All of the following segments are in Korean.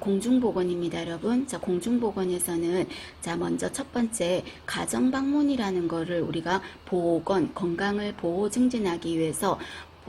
공중보건입니다, 여러분. 자, 공중보건에서는 자, 먼저 첫 번째 가정방문이라는 거를 우리가 보건, 건강을 보호 증진하기 위해서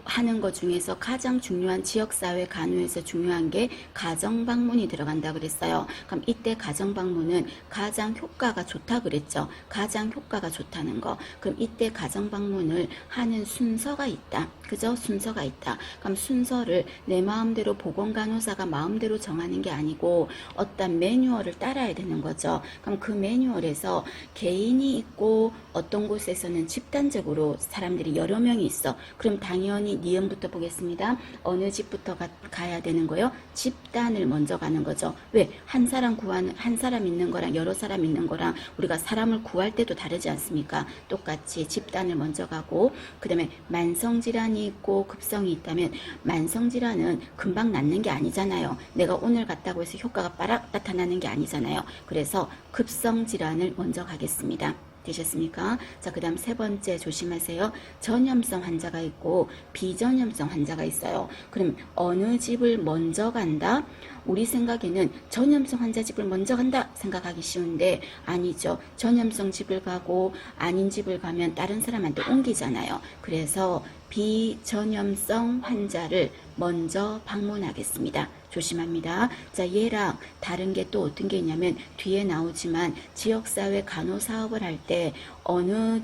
하는 것 중에서 가장 중요한 지역사회 간호에서 중요한 게 가정방문이 들어간다 그랬어요. 그럼 이때 가정방문은 가장 효과가 좋다 그랬죠. 가장 효과가 좋다는 거. 그럼 이때 가정방문을 하는 순서가 있다. 그죠? 순서가 있다. 그럼 순서를 내 마음대로 보건간호사가 마음대로 정하는 게 아니고 어떤 매뉴얼을 따라야 되는 거죠. 그럼 그 매뉴얼에서 개인이 있고 어떤 곳에서는 집단적으로 사람들이 여러 명이 있어. 그럼 당연히 니은부터 보겠습니다. 어느 집부터 가야 되는 거요? 집단을 먼저 가는 거죠. 왜? 한 사람 있는 거랑 여러 사람 있는 거랑 우리가 사람을 구할 때도 다르지 않습니까? 똑같이 집단을 먼저 가고, 그 다음에 만성질환이 있고 급성이 있다면 만성질환은 금방 낫는 게 아니잖아요. 내가 오늘 갔다고 해서 효과가 빠락 나타나는 게 아니잖아요. 그래서 급성질환을 먼저 가겠습니다. 되셨습니까? 자, 그 다음 세 번째 조심하세요. 전염성 환자가 있고 비전염성 환자가 있어요. 그럼 어느 집을 먼저 간다? 우리 생각에는 전염성 환자 집을 먼저 간다 생각하기 쉬운데 아니죠. 전염성 집을 가고 아닌 집을 가면 다른 사람한테 옮기잖아요. 그래서 비전염성 환자를 먼저 방문하겠습니다. 조심합니다. 자, 얘랑 다른 게 또 어떤 게 있냐면 뒤에 나오지만 지역사회 간호사업을 할 때 어느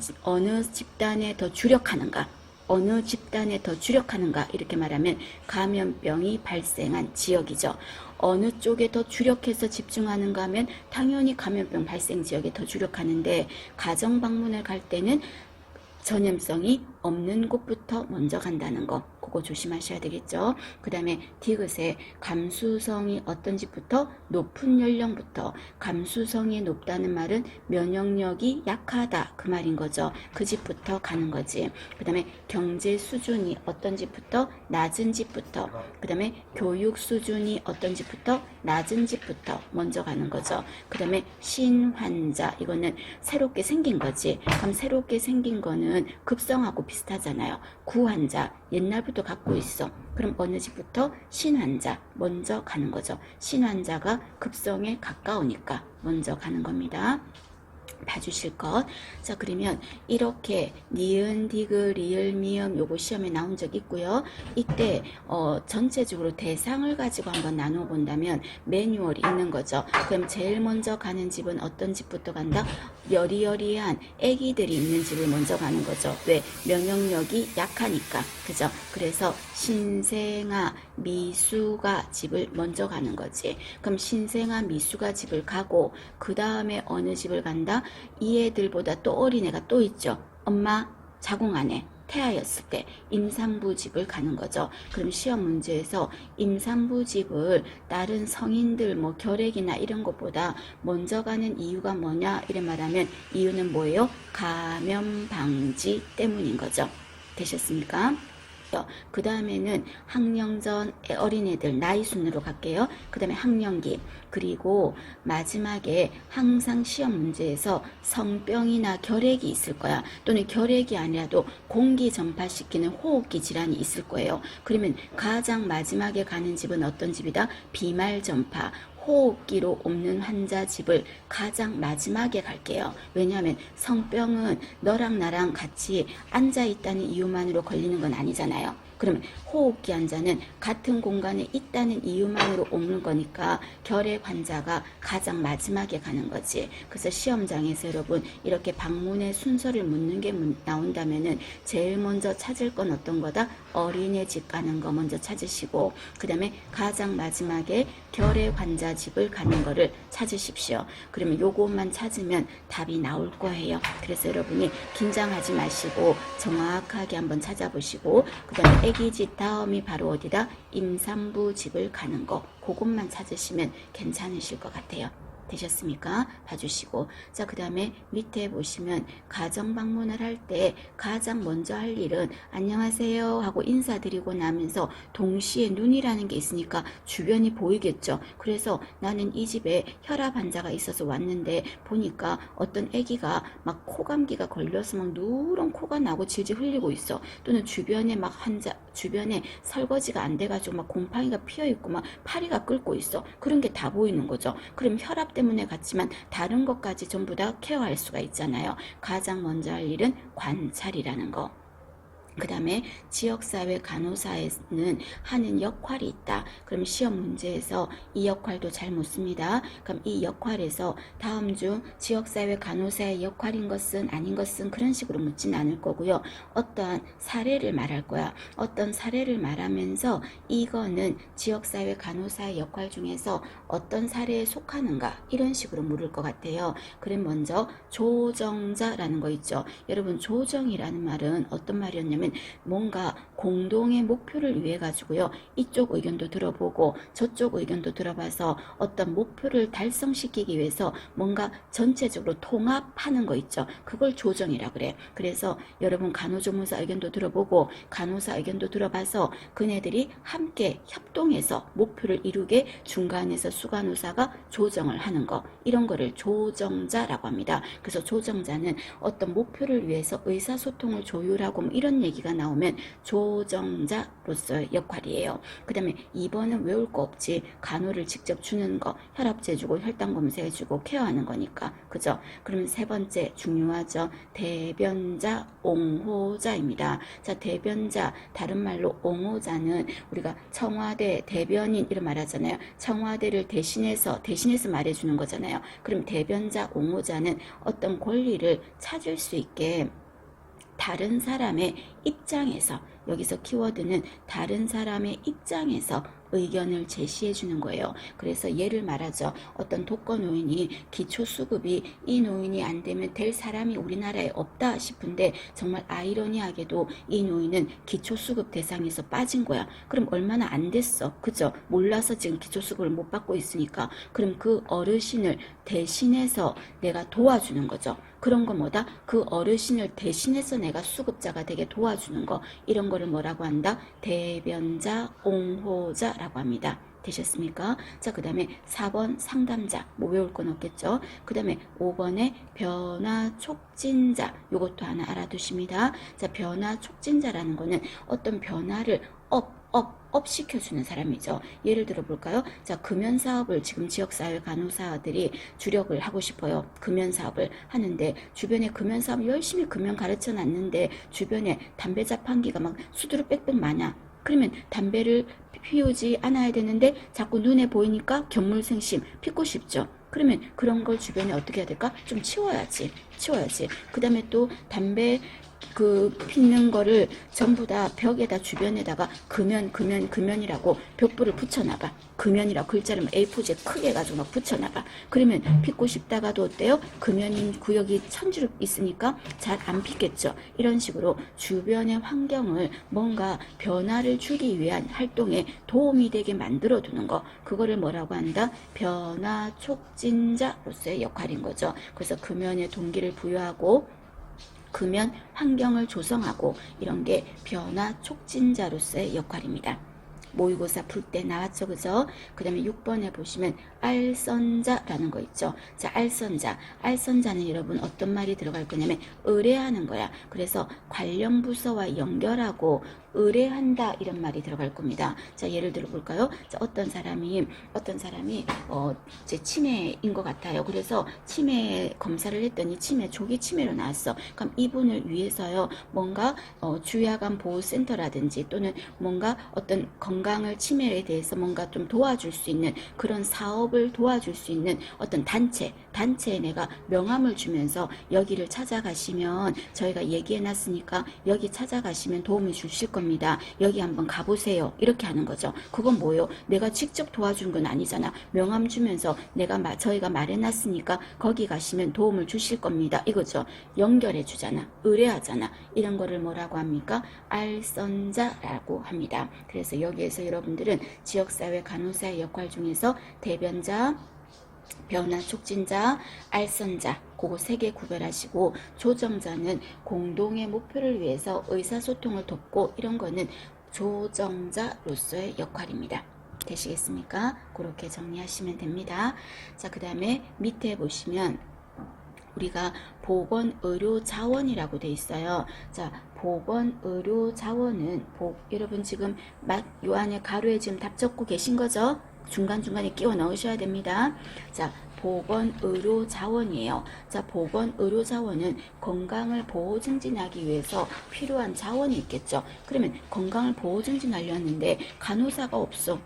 집단에 더 주력하는가, 어느 집단에 더 주력하는가 이렇게 말하면 감염병이 발생한 지역이죠. 어느 쪽에 더 주력해서 집중하는가 하면 당연히 감염병 발생 지역에 더 주력하는데 가정방문을 갈 때는 전염성이 없는 곳부터 먼저 간다는 거, 그거 조심하셔야 되겠죠. 그 다음에 디귿에 감수성이 어떤 집부터? 높은 연령부터. 감수성이 높다는 말은 면역력이 약하다 그 말인 거죠. 그 집부터 가는 거지. 그 다음에 경제 수준이 어떤 집부터? 낮은 집부터. 그 다음에 교육 수준이 어떤 집부터? 낮은 집부터 먼저 가는 거죠. 그 다음에 신환자, 이거는 새롭게 생긴 거지. 그럼 새롭게 생긴 거는 급성하고 비슷하잖아요. 구환자, 옛날부터 갖고 있어. 그럼 어느 집부터? 신환자 먼저 가는 거죠. 신환자가 급성에 가까우니까 먼저 가는 겁니다. 봐주실 것. 자, 그러면 이렇게 니은, 디귿, 리을, 미음 요거 시험에 나온 적 있고요. 이때 전체적으로 대상을 가지고 한번 나누어 본다면 매뉴얼이 있는 거죠. 그럼 제일 먼저 가는 집은 어떤 집부터 간다? 여리여리한 아기들이 있는 집을 먼저 가는 거죠. 왜? 면역력이 약하니까. 그죠? 그래서 신생아, 미숙아 집을 먼저 가는 거지. 그럼 신생아, 미숙아 집을 가고 그 다음에 어느 집을 간다? 이 애들보다 또 어린애가 또 있죠. 엄마 자궁 안에 태아였을 때 임산부 집을 가는 거죠. 그럼 시험 문제에서 임산부 집을 다른 성인들 뭐 결핵이나 이런 것보다 먼저 가는 이유가 뭐냐 이래 말하면 이유는 뭐예요? 감염 방지 때문인 거죠. 되셨습니까? 그 다음에는 학령전 어린애들 나이 순으로 갈게요. 그 다음에 학령기, 그리고 마지막에 항상 시험 문제에서 성병이나 결핵이 있을 거야. 또는 결핵이 아니라도 공기 전파시키는 호흡기 질환이 있을 거예요. 그러면 가장 마지막에 가는 집은 어떤 집이다? 비말 전파, 호흡기로 옮는 환자 집을 가장 마지막에 갈게요. 왜냐하면 성병은 너랑 나랑 같이 앉아있다는 이유만으로 걸리는 건 아니잖아요. 그러면 호흡기 환자는 같은 공간에 있다는 이유만으로 옮는 거니까 결핵 환자가 가장 마지막에 가는 거지. 그래서 시험장에서 여러분 이렇게 방문의 순서를 묻는 게 나온다면은 제일 먼저 찾을 건 어떤 거다? 어린애 집 가는 거 먼저 찾으시고 그 다음에 가장 마지막에 결핵 환자 집을 가는 거를 찾으십시오. 그러면 요것만 찾으면 답이 나올 거예요. 그래서 여러분이 긴장하지 마시고 정확하게 한번 찾아보시고 그 다음에 애기 집 다음이 바로 어디다? 임산부 집을 가는 거, 그것만 찾으시면 괜찮으실 것 같아요. 되셨습니까? 봐주시고. 자, 그 다음에 밑에 보시면 가정 방문을 할 때 가장 먼저 할 일은 안녕하세요 하고 인사드리고 나면서 동시에 눈이라는 게 있으니까 주변이 보이겠죠. 그래서 나는 이 집에 혈압 환자가 있어서 왔는데 보니까 어떤 아기가 막 코감기가 걸려서 막 누런 코가 나고 질질 흘리고 있어. 또는 주변에 막 주변에 설거지가 안 돼가지고 막 곰팡이가 피어있고 막 파리가 끓고 있어. 그런 게 다 보이는 거죠. 그럼 혈압 때문에 갔지만 다른 것까지 전부 다 케어할 수가 있잖아요. 가장 먼저 할 일은 관찰이라는 거. 그 다음에 지역사회 간호사에는 하는 역할이 있다. 그럼 시험 문제에서 이 역할도 잘 묻습니다. 그럼 이 역할에서 다음 중 지역사회 간호사의 역할인 것은 아닌 것은 그런 식으로 묻진 않을 거고요. 어떠한 사례를 말할 거야. 어떤 사례를 말하면서 이거는 지역사회 간호사의 역할 중에서 어떤 사례에 속하는가 이런 식으로 물을 것 같아요. 그럼 먼저 조정자라는 거 있죠. 여러분 조정이라는 말은 어떤 말이었냐면 뭔가 공동의 목표를 위해 가지고요. 이쪽 의견도 들어보고 저쪽 의견도 들어봐서 어떤 목표를 달성시키기 위해서 뭔가 전체적으로 통합하는 거 있죠. 그걸 조정이라 그래. 그래서 여러분 간호조무사 의견도 들어보고 간호사 의견도 들어봐서 그네들이 함께 협동해서 목표를 이루게 중간에서 수간호사가 조정을 하는 거 이런 거를 조정자라고 합니다. 그래서 조정자는 어떤 목표를 위해서 의사소통을 조율하고 뭐 이런 얘기가 나오면 조정자로서의 역할이에요. 그 다음에 2번은 외울 거 없지. 간호를 직접 주는 거, 혈압 재주고 혈당 검사해주고 케어하는 거니까. 그죠? 그러면 세 번째 중요하죠. 대변자, 옹호자입니다. 자, 대변자, 다른 말로 옹호자는 우리가 청와대 대변인 이런 말 하잖아요. 청와대를 대신해서 말해주는 거잖아요. 그럼 대변자, 옹호자는 어떤 권리를 찾을 수 있게 다른 사람의 입장에서, 여기서 키워드는 다른 사람의 입장에서 의견을 제시해 주는 거예요. 그래서 예를 말하죠. 어떤 독거노인이 기초수급이 이 노인이 안 되면 될 사람이 우리나라에 없다 싶은데 정말 아이러니하게도 이 노인은 기초수급 대상에서 빠진 거야. 그럼 얼마나 안 됐어. 그죠? 몰라서 지금 기초수급을 못 받고 있으니까. 그럼 그 어르신을 대신해서 내가 도와주는 거죠. 그런 거 뭐다? 그 어르신을 대신해서 내가 수급자가 되게 도와주는 거. 이런 거를 뭐라고 한다? 대변자, 옹호자라고 합니다. 되셨습니까? 자, 그 다음에 4번 상담자, 뭐 외울 건 없겠죠? 그 다음에 5번에 변화 촉진자, 요것도 하나 알아두십니다. 자, 변화 촉진자라는 거는 어떤 변화를 업 시켜주는 사람이죠. 예를 들어 볼까요? 자, 금연사업을 지금 지역사회 간호사들이 주력을 하고 싶어요. 금연사업을 하는데 주변에 금연사업 열심히 금연 가르쳐 놨는데 주변에 담배 자판기가 막 수두룩 빽빽 많아. 그러면 담배를 피우지 않아야 되는데 자꾸 눈에 보이니까 견물생심 피고 싶죠. 그러면 그런 걸 주변에 어떻게 해야 될까? 좀 치워야지. 그 다음에 또 담배 피는 거를 전부 다 벽에다 주변에다가 금연이라고 벽불을 붙여놔봐. 금연이라고 글자를 A4지에 크게 해가지고 막 붙여놔봐. 그러면 피고 싶다가도 어때요? 금연인 구역이 천주로 있으니까 잘 안 피겠죠. 이런 식으로 주변의 환경을 뭔가 변화를 주기 위한 활동에 도움이 되게 만들어 두는 거. 그거를 뭐라고 한다? 변화 촉진자로서의 역할인 거죠. 그래서 금연의 동기를 부여하고 금연 환경을 조성하고 이런 게 변화 촉진자로서의 역할입니다. 모의고사 풀 때 나왔죠, 그죠? 그 다음에 6번에 보시면 알선자라는 거 있죠. 자, 알선자는 여러분 어떤 말이 들어갈 거냐면 의뢰하는 거야. 그래서 관련 부서와 연결하고 의뢰한다 이런 말이 들어갈 겁니다. 자, 예를 들어 볼까요? 자, 어떤 사람이 이제 치매인 것 같아요. 그래서 치매 검사를 했더니 조기 치매로 나왔어. 그럼 이분을 위해서요, 뭔가 주야간 보호센터라든지 또는 뭔가 어떤 건강을 치매에 대해서 뭔가 좀 도와줄 수 있는 그런 사업을 도와줄 수 있는 어떤 단체에 내가 명함을 주면서 여기를 찾아가시면 저희가 얘기해놨으니까 여기 찾아가시면 도움을 주실 겁니다. 여기 한번 가보세요. 이렇게 하는 거죠. 그건 뭐예요? 내가 직접 도와준 건 아니잖아. 명함 주면서 저희가 말해놨으니까 거기 가시면 도움을 주실 겁니다. 이거죠. 연결해 주잖아. 의뢰하잖아. 이런 거를 뭐라고 합니까? 알선자라고 합니다. 그래서 여기에서 여러분들은 지역사회 간호사의 역할 중에서 대변자, 변화 촉진자, 알선자, 그거 세 개 구별하시고, 조정자는 공동의 목표를 위해서 의사소통을 돕고, 이런 거는 조정자로서의 역할입니다. 되시겠습니까? 그렇게 정리하시면 됩니다. 자, 그 다음에 밑에 보시면 우리가 보건의료자원이라고 돼 있어요. 자, 보건의료자원은 여러분 지금 요 안에 가로에 지금 답 적고 계신 거죠? 중간중간에 끼워 넣으셔야 됩니다. 자, 보건의료자원이에요. 자, 보건의료자원은 건강을 보호 증진하기 위해서 필요한 자원이 있겠죠. 그러면 건강을 보호 증진하려는데 간호사가 없어.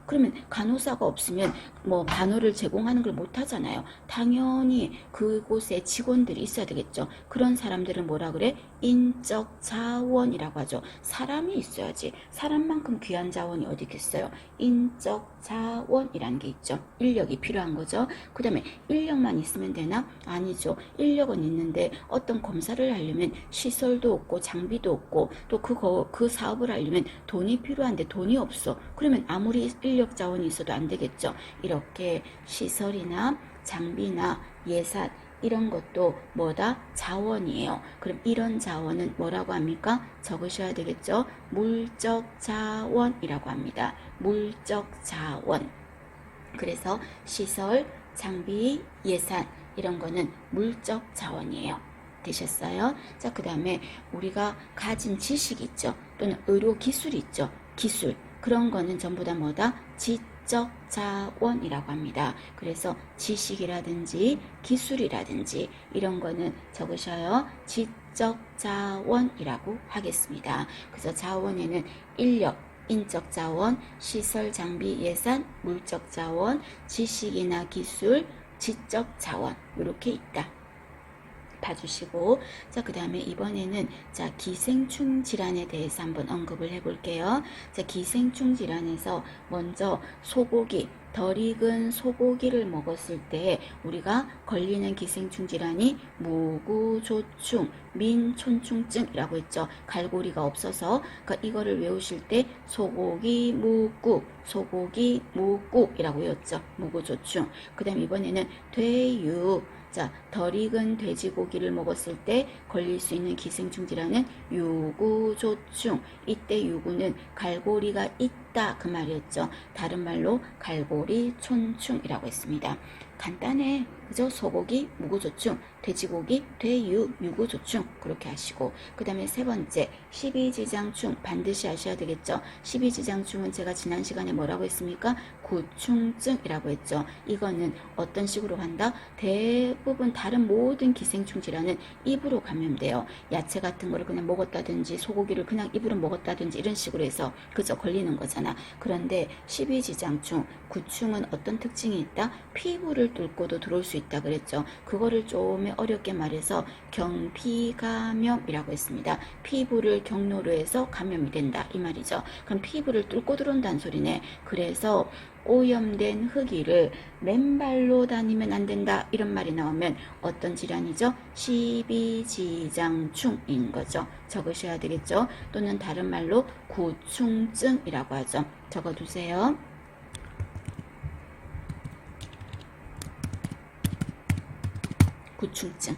그러면 간호사가 없으면 뭐 간호를 제공하는 걸 못 하잖아요. 당연히 그곳에 직원들이 있어야 되겠죠. 그런 사람들은 뭐라 그래? 인적 자원이라고 하죠. 사람이 있어야지. 사람만큼 귀한 자원이 어디 있겠어요? 인적 자원이라는 게 있죠. 인력이 필요한 거죠. 그 다음에 인력만 있으면 되나? 아니죠. 인력은 있는데 어떤 검사를 하려면 시설도 없고 장비도 없고 또 그 사업을 하려면 돈이 필요한데 돈이 없어. 그러면 아무리 인력 자원이 있어도 안 되겠죠. 이렇게 시설이나 장비나 예산 이런 것도 뭐다? 자원이에요. 그럼 이런 자원은 뭐라고 합니까? 적으셔야 되겠죠. 물적 자원이라고 합니다. 물적 자원. 그래서 시설, 장비, 예산 이런 거는 물적 자원이에요. 되셨어요? 자, 그 다음에 우리가 가진 지식 있죠. 또는 의료 기술이 있죠. 기술. 그런 거는 전부 다 뭐다? 지적 자원이라고 합니다. 그래서 지식이라든지 기술이라든지 이런 거는 적으셔요. 지적 자원이라고 하겠습니다. 그래서 자원에는 인력, 인적 자원, 시설, 장비, 예산, 물적 자원, 지식이나 기술, 지적 자원 이렇게 있다. 봐주시고, 자, 그 다음에 이번에는 자, 기생충 질환에 대해서 한번 언급을 해볼게요. 자, 기생충 질환에서 먼저 소고기, 덜 익은 소고기를 먹었을 때 우리가 걸리는 기생충 질환이 무구조충, 민촌충증이라고 했죠. 갈고리가 없어서. 그러니까 이거를 외우실 때 소고기 무구, 소고기 무구이라고 외웠죠. 무구조충. 그 다음 이번에는 돼육. 자, 덜 익은 돼지고기를 먹었을 때 걸릴 수 있는 기생충 질환은 유구조충. 이때 유구는 갈고리가 있다 그 말이었죠. 다른 말로 갈고리 촌충이라고 했습니다. 간단해. 그죠? 소고기, 무구조충, 돼지고기, 유구조충 그렇게 하시고, 그 다음에 세 번째 십이지장충 반드시 아셔야 되겠죠. 십이지장충은 제가 지난 시간에 뭐라고 했습니까? 구충증이라고 했죠. 이거는 어떤 식으로 간다? 대부분 다른 모든 기생충 질환은 입으로 감염돼요. 야채 같은 거를 그냥 먹었다든지 소고기를 그냥 입으로 먹었다든지 이런 식으로 해서 그저 걸리는 거잖아. 그런데 십이지장충, 구충은 어떤 특징이 있다? 피부를 뚫고도 들어올 수 있다 그랬죠. 그거를 좀 어렵게 말해서 경피감염이라고 했습니다. 피부를 경로로 해서 감염이 된다 이 말이죠. 그럼 피부를 뚫고 들어온다는 소리네. 그래서 오염된 흙이를 맨발로 다니면 안 된다 이런 말이 나오면 어떤 질환이죠? 십이지장충인 거죠. 적으셔야 되겠죠. 또는 다른 말로 구충증이라고 하죠. 적어두세요. 구충증,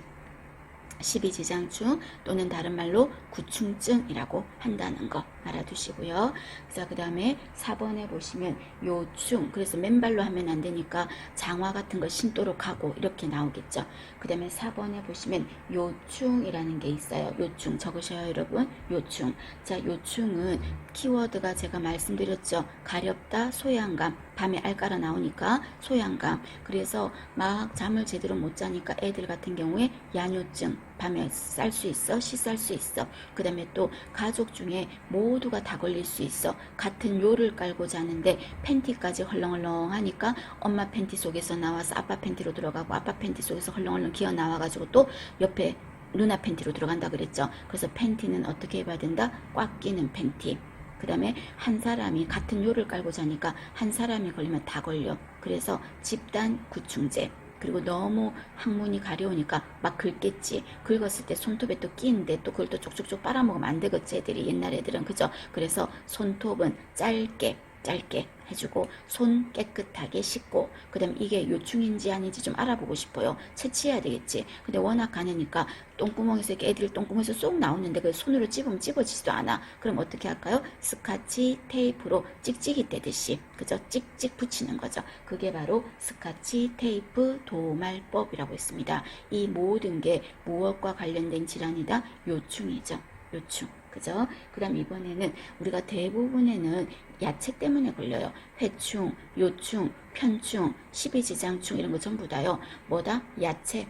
십이지장충 또는 다른 말로 구충증이라고 한다는 거 알아두시고요. 자, 그 다음에 4번에 보시면 요충, 그래서 맨발로 하면 안 되니까 장화 같은 거 신도록 하고 이렇게 나오겠죠. 그 다음에 4번에 보시면 요충이라는 게 있어요. 요충 적으셔요 여러분. 요충. 자, 요충은 키워드가 제가 말씀드렸죠. 가렵다, 소양감, 밤에 알 깔아 나오니까 소양감. 그래서 막 잠을 제대로 못 자니까 애들 같은 경우에 야뇨증, 밤에 쌀 수 있어, 시쌀 수 있어. 그 다음에 또 가족 중에 모두가 다 걸릴 수 있어. 같은 요를 깔고 자는데 팬티까지 헐렁헐렁 하니까 엄마 팬티 속에서 나와서 아빠 팬티로 들어가고 아빠 팬티 속에서 헐렁헐렁 기어 나와가지고 또 옆에 누나 팬티로 들어간다 그랬죠. 그래서 팬티는 어떻게 해봐야 된다? 꽉 끼는 팬티. 그 다음에 한 사람이 같은 요를 깔고 자니까 한 사람이 걸리면 다 걸려. 그래서 집단 구충제. 그리고 너무 항문이 가려우니까 막 긁겠지. 긁었을 때 손톱에 또 끼는데 또 그걸 또 쪽쪽쪽 빨아먹으면 안 되겠지 애들이. 옛날 애들은. 그죠? 그래서 손톱은 짧게 짧게 해주고 손 깨끗하게 씻고 그다음 이게 요충인지 아닌지 좀 알아보고 싶어요. 채취해야 되겠지. 근데 워낙 가느니까 똥구멍에서 이렇게 애들 똥구멍에서 쏙 나오는데 그 손으로 찝으면 찝어지지도 않아. 그럼 어떻게 할까요? 스카치 테이프로 찍찍이 떼듯이 그죠? 찍찍 붙이는 거죠. 그게 바로 스카치 테이프 도말법이라고 있습니다. 이 모든 게 무엇과 관련된 질환이다? 요충이죠. 요충. 그죠? 그 다음 이번에는 우리가 대부분에는 야채 때문에 걸려요. 회충, 요충, 편충, 십이지장충 이런 거 전부 다요. 뭐다? 야채.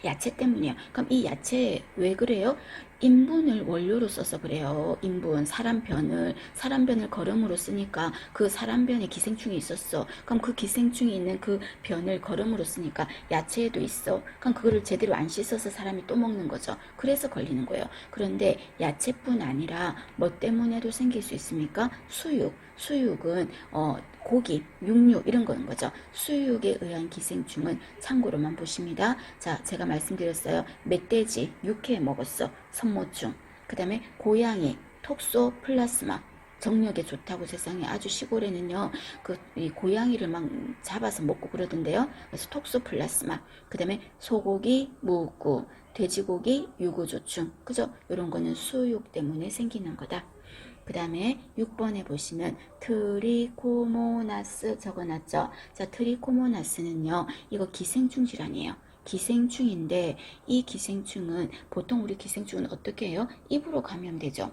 야채 때문이에요. 그럼 이 야채 왜 그래요? 인분을 원료로 써서 그래요. 인분, 사람변을 거름으로 쓰니까 그 사람변에 기생충이 있었어. 그럼 그 기생충이 있는 그 변을 거름으로 쓰니까 야채에도 있어. 그럼 그거를 제대로 안 씻어서 사람이 또 먹는 거죠. 그래서 걸리는 거예요. 그런데 야채뿐 아니라 뭐 때문에도 생길 수 있습니까? 수육은 고기, 육류 이런 거는 거죠. 수육에 의한 기생충은 참고로만 보십니다. 자, 제가 말씀드렸어요. 멧돼지 육회 먹었어. 선모충. 그 다음에 고양이, 톡소플라스마. 정력에 좋다고 세상에 아주 시골에는요, 이 고양이를 막 잡아서 먹고 그러던데요. 그래서 톡소플라스마. 그 다음에 소고기, 무구, 돼지고기, 유구조충. 그죠? 이런 거는 수육 때문에 생기는 거다. 그 다음에 6번에 보시면 트리코모나스 적어놨죠. 자, 트리코모나스는요, 이거 기생충 질환이에요. 기생충인데 이 기생충은 보통 우리 기생충은 어떻게 해요? 입으로 감염되죠.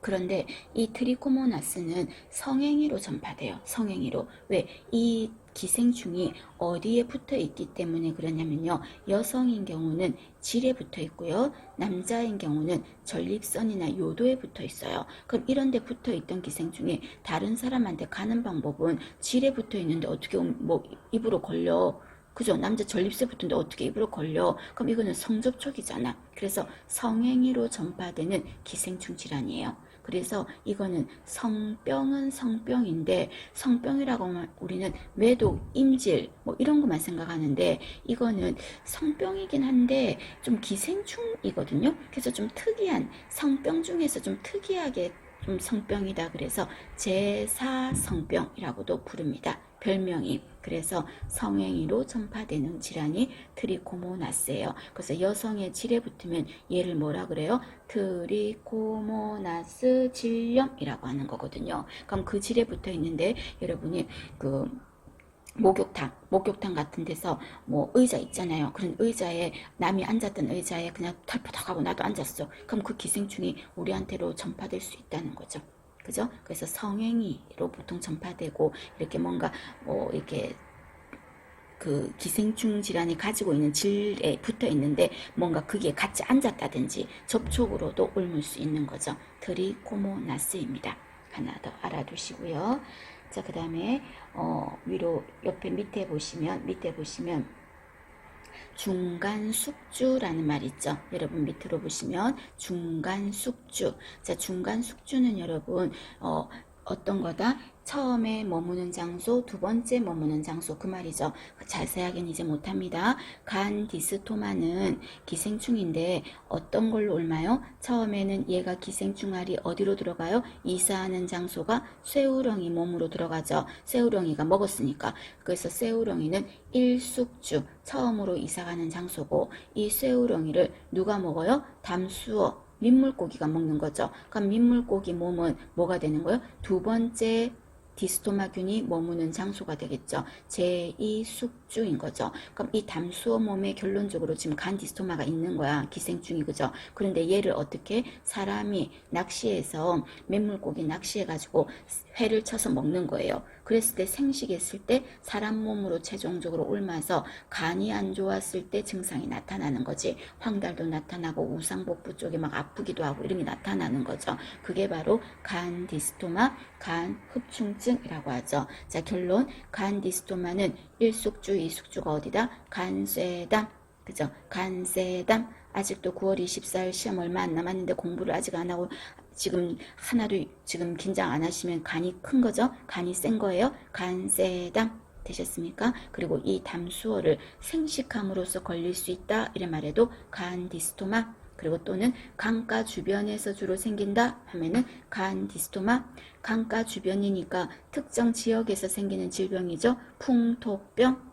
그런데 이 트리코모나스는 성행위로 전파돼요. 성행위로. 왜? 이 기생충이 어디에 붙어 있기 때문에 그러냐면요. 여성인 경우는 질에 붙어 있고요. 남자인 경우는 전립선이나 요도에 붙어 있어요. 그럼 이런 데 붙어 있던 기생충이 다른 사람한테 가는 방법은 질에 붙어 있는데 어떻게 뭐 입으로 걸려. 그죠? 남자 전립선에 붙은데 어떻게 입으로 걸려? 그럼 이거는 성접촉이잖아. 그래서 성행위로 전파되는 기생충 질환이에요. 그래서 이거는 성병은 성병인데 성병이라고 하면 우리는 매독, 임질 뭐 이런 것만 생각하는데 이거는 성병이긴 한데 좀 기생충이거든요. 그래서 좀 특이한 성병 중에서 좀 특이하게 좀 성병이다. 그래서 제사성병이라고도 부릅니다. 별명이. 그래서 성행위로 전파되는 질환이 트리코모나스예요. 그래서 여성의 질에 붙으면 얘를 뭐라 그래요? 트리코모나스 질염이라고 하는 거거든요. 그럼 그 질에 붙어 있는데 여러분이 그 목욕탕 같은 데서 뭐 의자 있잖아요. 그런 의자에 남이 앉았던 의자에 그냥 털퍼덕하고 나도 앉았어. 그럼 그 기생충이 우리한테로 전파될 수 있다는 거죠. 그죠? 그래서 성행위로 보통 전파되고 이렇게 뭔가 이렇게 그 기생충 질환이 가지고 있는 질에 붙어 있는데 뭔가 그게 같이 앉았다든지 접촉으로도 옮을 수 있는 거죠. 트리코모나스입니다. 하나 더 알아두시고요. 자, 그 다음에 위로 옆에 밑에 보시면 중간숙주라는 말 있죠. 여러분 밑으로 보시면 중간숙주. 자, 중간숙주는 여러분 어떤 거다? 처음에 머무는 장소, 두 번째 머무는 장소 그 말이죠. 자세하게는 이제 못합니다. 간 디스토마는 기생충인데 어떤 걸로 옮아요? 처음에는 얘가 기생충알이 어디로 들어가요? 이사하는 장소가 쇠우렁이 몸으로 들어가죠. 쇠우렁이가 먹었으니까. 그래서 쇠우렁이는 일숙주, 처음으로 이사가는 장소고 이 쇠우렁이를 누가 먹어요? 담수어. 민물고기가 먹는 거죠. 그럼 민물고기 몸은 뭐가 되는 거예요? 두 번째 디스토마균이 머무는 장소가 되겠죠. 제2숙주인 거죠. 그럼 이 담수어 몸에 결론적으로 지금 간 디스토마가 있는 거야. 기생충이 그죠. 그런데 얘를 어떻게 사람이 낚시해서 민물고기 낚시해가지고 회를 쳐서 먹는 거예요. 그랬을 때 생식했을 때 사람 몸으로 최종적으로 옮아서 간이 안 좋았을 때 증상이 나타나는 거지. 황달도 나타나고 우상복부 쪽에 막 아프기도 하고 이런 게 나타나는 거죠. 그게 바로 간 디스토마, 간 흡충증이라고 하죠. 자, 결론 간 디스토마는 1숙주, 2숙주가 어디다? 간쇠담. 그죠? 간쇠담. 아직도 9월 24일 시험 얼마 안 남았는데 공부를 아직 안 하고 지금 하나도 지금 긴장 안 하시면 간이 큰 거죠? 간이 센 거예요? 간세담 되셨습니까? 그리고 이 담수어를 생식함으로써 걸릴 수 있다 이래 말해도 간 디스토마. 그리고 또는 강가 주변에서 주로 생긴다 하면은 간디스토마. 강가 주변이니까 특정 지역에서 생기는 질병이죠. 풍토병.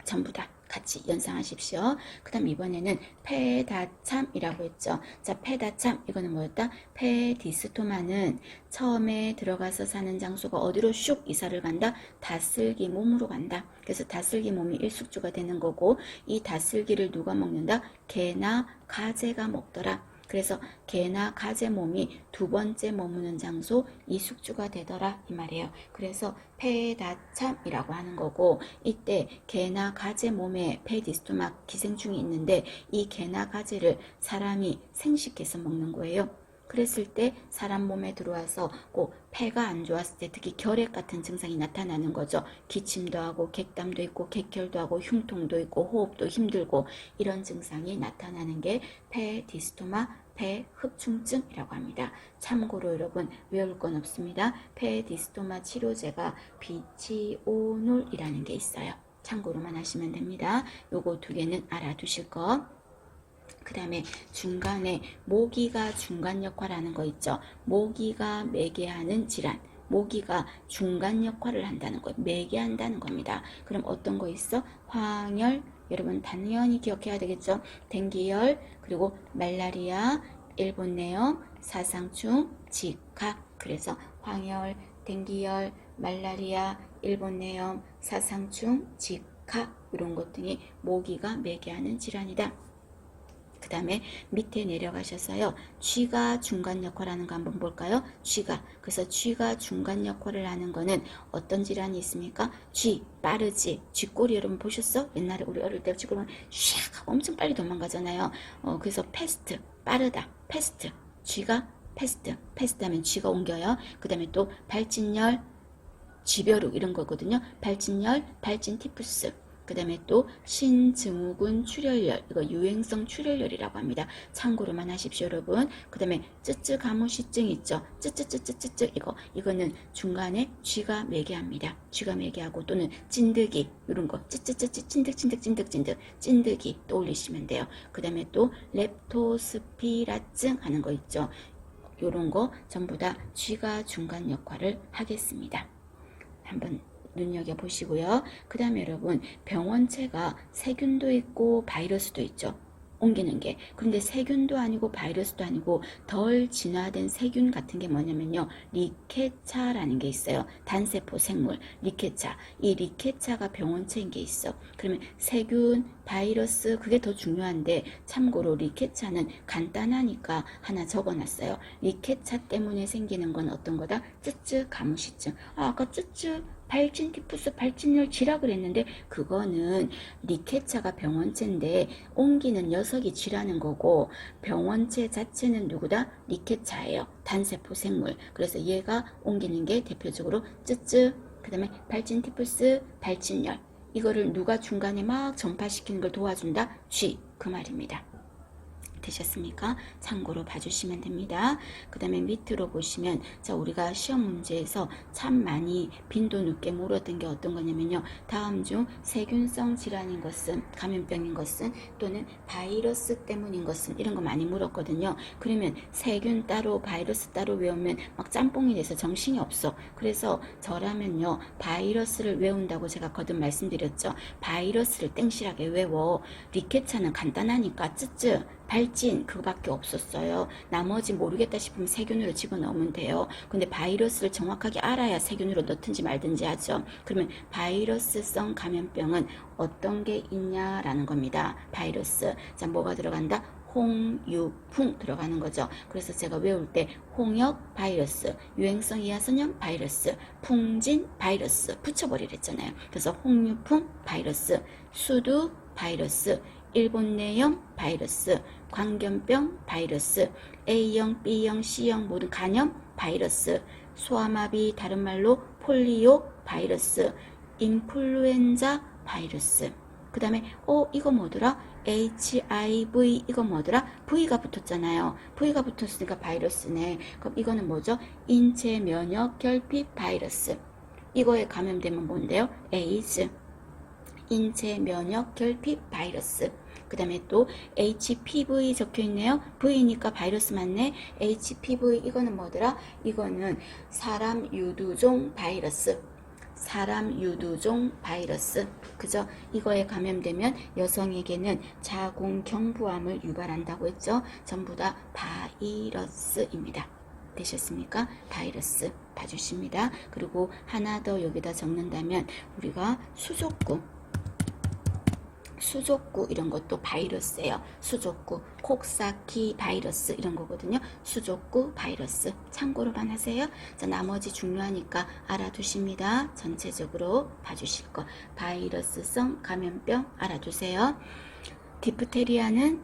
전부 다 같이 연상하십시오. 그 다음 이번에는 폐다참이라고 했죠. 자, 폐다참 이거는 뭐였다? 폐디스토마는 처음에 들어가서 사는 장소가 어디로 슉 이사를 간다? 다슬기 몸으로 간다. 그래서 다슬기 몸이 일숙주가 되는 거고, 이 다슬기를 누가 먹는다? 개나 가재가 먹더라. 그래서 개나 가재 몸이 두 번째 머무는 장소 이숙주가 되더라 이 말이에요. 그래서 폐다참이라고 하는 거고, 이때 개나 가재 몸에 폐디스토마 기생충이 있는데 이 개나 가재를 사람이 생식해서 먹는 거예요. 그랬을 때 사람 몸에 들어와서 꼭 폐가 안 좋았을 때 특히 결핵 같은 증상이 나타나는 거죠. 기침도 하고 객담도 있고 객결도 하고 흉통도 있고 호흡도 힘들고 이런 증상이 나타나는 게 폐디스토마 폐흡충증이라고 합니다. 참고로 여러분 외울 건 없습니다. 폐디스토마 치료제가 비치오놀이라는 게 있어요. 참고로만 하시면 됩니다. 요거 두 개는 알아두실 거. 그 다음에 중간에 모기가 중간 역할하는 거 있죠. 모기가 매개하는 질환. 모기가 중간 역할을 한다는 거예요. 매개한다는 겁니다. 그럼 어떤 거 있어? 황열, 여러분 당연히 기억해야 되겠죠. 댕기열, 그리고 말라리아, 일본내염, 사상충, 직학. 그래서 황열, 댕기열, 말라리아, 일본내염, 사상충, 직학 이런 것 등이 모기가 매개하는 질환이다. 그 다음에 밑에 내려가셔서요. 쥐가 중간 역할하는 거 한번 볼까요? 쥐가. 그래서 쥐가 중간 역할을 하는 거는 어떤 질환이 있습니까? 쥐, 빠르지. 쥐꼬리 여러분 보셨어? 옛날에 우리 어릴 때 쥐꼬리는 샥 하고 엄청 빨리 도망가잖아요. 그래서 패스트, 빠르다. 패스트. 쥐가 패스트. 패스트 하면 쥐가 옮겨요. 그 다음에 또 발진열, 쥐벼룩 이런 거거든요. 발진열, 발진티푸스. 그 다음에 또 신증후군 출혈열, 이거 유행성 출혈열이라고 합니다. 참고로만 하십시오 여러분. 그 다음에 쯔쯔가무시증 있죠. 쯔쯔쯔쯔쯔쯔 이거는 중간에 쥐가 매개합니다. 쥐가 매개하고 또는 찐득이 이런 거 쯔쯔쯔쯔 찐득찐득찐득찐득 찐득이 떠올리시면 돼요. 그 다음에 또 렙토스피라증 하는 거 있죠. 요런 거 전부 다 쥐가 중간 역할을 하겠습니다. 한번 눈여겨보시고요. 그 다음에 여러분 병원체가 세균도 있고 바이러스도 있죠. 옮기는 게. 근데 세균도 아니고 바이러스도 아니고 덜 진화된 세균 같은 게 뭐냐면요. 리케차라는 게 있어요. 단세포 생물 리케차. 이 리케차가 병원체인 게 있어. 그러면 세균, 바이러스 그게 더 중요한데 참고로 리케차는 간단하니까 하나 적어놨어요. 리케차 때문에 생기는 건 어떤 거다? 쯔쯔 가무시증. 아까 쯔쯔 발진티푸스 발진열 쥐라 그랬는데 그거는 리케차가 병원체인데 옮기는 녀석이 쥐라는 거고 병원체 자체는 누구다? 리케차예요. 단세포 생물. 그래서 얘가 옮기는 게 대표적으로 쯔쯔, 그 다음에 발진티푸스 발진열. 이거를 누가 중간에 막 전파시키는 걸 도와준다? 쥐. 그 말입니다. 되셨습니까? 참고로 봐주시면 됩니다. 그 다음에 밑으로 보시면 자 우리가 시험 문제에서 참 많이 빈도 높게 물었던 게 어떤 거냐면요. 다음 중 세균성 질환인 것은 감염병인 것은 또는 바이러스 때문인 것은 이런 거 많이 물었거든요. 그러면 세균 따로 바이러스 따로 외우면 막 짬뽕이 돼서 정신이 없어. 그래서 저라면요. 바이러스를 외운다고 제가 거듭 말씀드렸죠. 바이러스를 땡실하게 외워. 리케차는 간단하니까 쯔쯔 발진 그거밖에 없었어요. 나머지 모르겠다 싶으면 세균으로 집어넣으면 돼요. 근데 바이러스를 정확하게 알아야 세균으로 넣든지 말든지 하죠. 그러면 바이러스성 감염병은 어떤 게 있냐라는 겁니다. 바이러스. 자, 뭐가 들어간다? 홍유풍 들어가는 거죠. 그래서 제가 외울 때 홍역 바이러스, 유행성 이하선염 바이러스, 풍진 바이러스 붙여버리랬잖아요. 그래서 홍유풍 바이러스, 수두 바이러스, 일본내염 바이러스, 광견병 바이러스, A형, B형, C형 모든 간염 바이러스, 소아마비 다른 말로 폴리오 바이러스, 인플루엔자 바이러스. 그 다음에 이거 뭐더라? HIV 이거 뭐더라? V가 붙었잖아요. V가 붙었으니까 바이러스네. 그럼 이거는 뭐죠? 인체 면역 결핍 바이러스. 이거에 감염되면 뭔데요? 에이즈. 인체 면역 결핍 바이러스. 그 다음에 또 HPV 적혀 있네요. V니까 바이러스 맞네. HPV 이거는 뭐더라? 이거는 사람 유두종 바이러스. 사람 유두종 바이러스. 그죠? 이거에 감염되면 여성에게는 자궁경부암을 유발한다고 했죠. 전부 다 바이러스입니다. 되셨습니까? 바이러스 봐주십니다. 그리고 하나 더 여기다 적는다면 우리가 수족구 이런 것도 바이러스예요. 수족구, 콕사키 바이러스 이런 거거든요. 수족구 바이러스 참고로만 하세요. 자, 나머지 중요하니까 알아두십니다. 전체적으로 봐주실 거. 바이러스성 감염병 알아두세요. 디프테리아는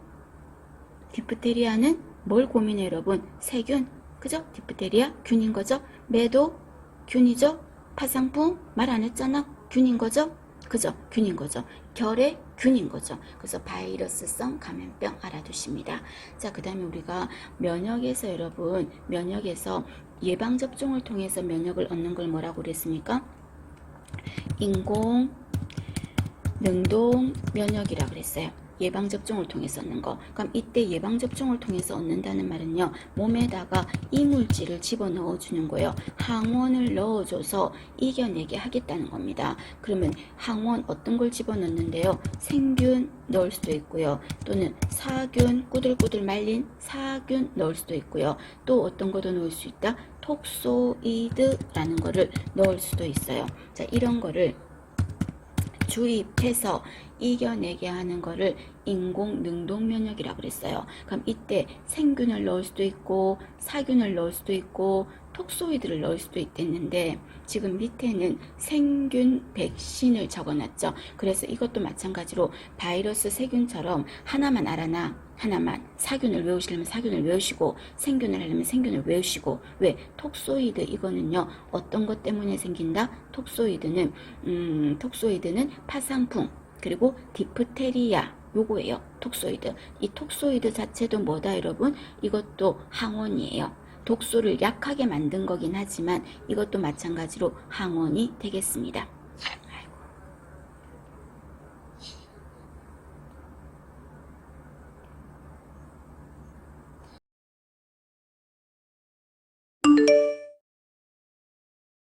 뭘 고민해요, 여러분? 세균. 그죠? 디프테리아 균인 거죠. 매도 균이죠. 파상풍 말 안 했잖아. 균인 거죠. 그죠? 균인 거죠. 결의 균인 거죠. 그래서 바이러스성 감염병 알아두십니다. 자, 그 다음에 우리가 면역에서 여러분, 면역에서 예방접종을 통해서 면역을 얻는 걸 뭐라고 그랬습니까? 인공 능동 면역이라고 그랬어요. 예방접종을 통해서 얻는 거. 그럼 이때 예방접종을 통해서 얻는다는 말은요, 몸에다가 이물질을 집어넣어 주는 거예요. 항원을 넣어줘서 이겨내게 하겠다는 겁니다. 그러면 항원 어떤 걸 집어넣는데요? 생균 넣을 수도 있고요. 또는 사균, 꾸들꾸들 말린 사균 넣을 수도 있고요. 또 어떤 것도 넣을 수 있다? 톡소이드라는 거를 넣을 수도 있어요. 자, 이런 거를 주입해서 이겨내게 하는 거를 인공 능동 면역이라고 그랬어요. 그럼 이때 생균을 넣을 수도 있고 사균을 넣을 수도 있고 톡소이드를 넣을 수도 있겠는데 지금 밑에는 생균 백신을 적어놨죠. 그래서 이것도 마찬가지로 바이러스 세균처럼 하나만 알아놔. 하나만. 사균을 외우시려면 사균을 외우시고 생균을 하려면 생균을 외우시고. 왜? 톡소이드 이거는요. 어떤 것 때문에 생긴다? 톡소이드는 파상풍 그리고 디프테리아 요거예요. 톡소이드. 이 톡소이드 자체도 뭐다 여러분? 이것도 항원이에요. 독소를 약하게 만든 거긴 하지만 이것도 마찬가지로 항원이 되겠습니다.